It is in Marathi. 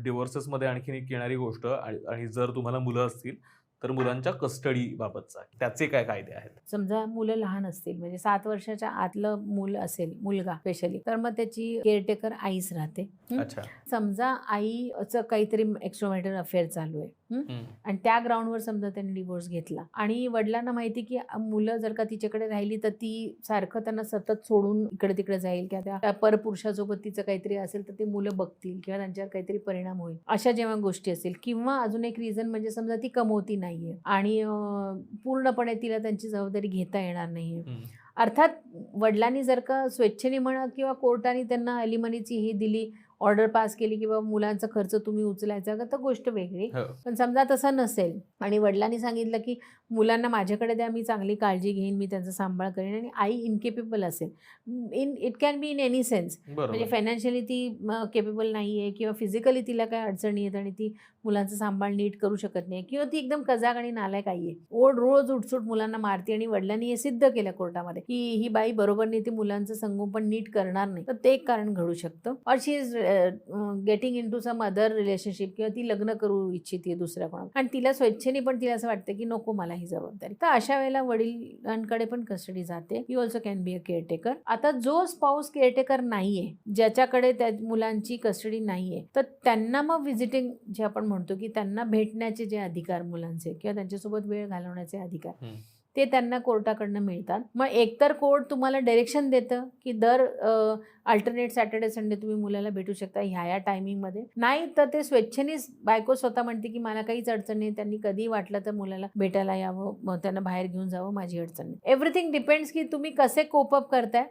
डिव्होर्सेसमध्ये आणखीन एक येणारी गोष्ट आणि जर तुम्हाला मुलं असतील तर मुलांच्या कस्टडी बाबतचा त्याचे काय कायदे आहेत? समजा मुलं लहान असतील म्हणजे 7 वर्षाच्या आतलं मूल असेल, मुलगा स्पेशली, तर मग त्याची केअरटेकर आईच राहते. अच्छा. समजा आईचं काहीतरी एक्स्ट्रामॅरिटल अफेअर चालू आहे आणि त्या ग्राउंडवर समजा त्यांनी डिवोर्स घेतला आणि वडिलांना माहिती की मुलं जर का तिच्याकडे राहिली तर ती सारखं त्यांना सतत सोडून इकडे तिकडे जाईल किंवा त्या परपुरुषासोबत तिचं काहीतरी असेल तर ते मुलं बघतील किंवा त्यांच्यावर काहीतरी परिणाम होईल, अशा जेव्हा गोष्टी असतील. किंवा अजून एक रिझन म्हणजे समजा ती कमवती नाहीये आणि पूर्णपणे तिला त्यांची जबाबदारी घेता येणार नाहीये. अर्थात वडिलांनी जर का स्वेच्छेने म्हणा किंवा कोर्टाने त्यांना अलिमनीची ही दिली, ऑर्डर पास केली किंवा मुलांचा खर्च तुम्ही उचलायचा का, तर गोष्ट वेगळी. पण समजा तसं नसेल आणि वडिलांनी सांगितलं की मुलांना माझ्याकडे द्या, मी चांगली काळजी घेईन, मी त्यांचा सांभाळ करेन, आणि आई इनकेपेबल असेल, it can be in any sense, म्हणजे फायनान्शियली ती केपेबल नाही आहे किंवा फिजिकली तिला काय अडचणी आहेत आणि ती मुलांचा सांभाळ नीट करू शकत नाही किंवा ती एकदम कजाग आणि नालायक आई आहे, रोज उठसूट मुलांना मारते आणि वडिलांनी हे सिद्ध केलं कोर्टामध्ये की ही बाई बरोबर नाही, ती मुलांचं संगोपन नीट करणार नाही, तर ते एक कारण घडू शकतं. और she is getting into some other relationship किंवा ती लग्न करू इच्छिते दुसऱ्या कोणा आणि तिला स्वेच्छेने पण तिला असं वाटतं की नको मला ही जबाबदारी, तर अशा वेळेला वडिलांकडे पण कस्टडी जाते. You also can be a caretaker. आता जो स्पाऊस केअरटेकर नाहीये, ज्याच्याकडे त्या मुलांची कस्टडी नाहीये, तर त्यांना मग व्हिजिटिंग जे आपण म्हणतो की त्यांना भेटण्याचे जे अधिकार मुलांचे किंवा त्यांच्यासोबत वेळ घालवण्याचे अधिकार ते त्यांना कोर्टाकडनं मिळतात. मग एकतर कोर्ट तुम्हाला डायरेक्शन देतं की दर अल्टरनेट सॅटर्डे संडे तुम्ही मुलाला भेटू शकता ह्या टायमिंगमध्ये, नाही तर ते स्वेच्छेनेच बायको स्वतः म्हणते की मला काहीच अडचण नाही, त्यांनी कधी वाटलं तर मुलाला भेटायला यावं, मग त्यांना बाहेर घेऊन जावं, माझी अडचण नाही. एव्हरीथिंग डिपेंड्स की तुम्ही कसे कोप अप करताय.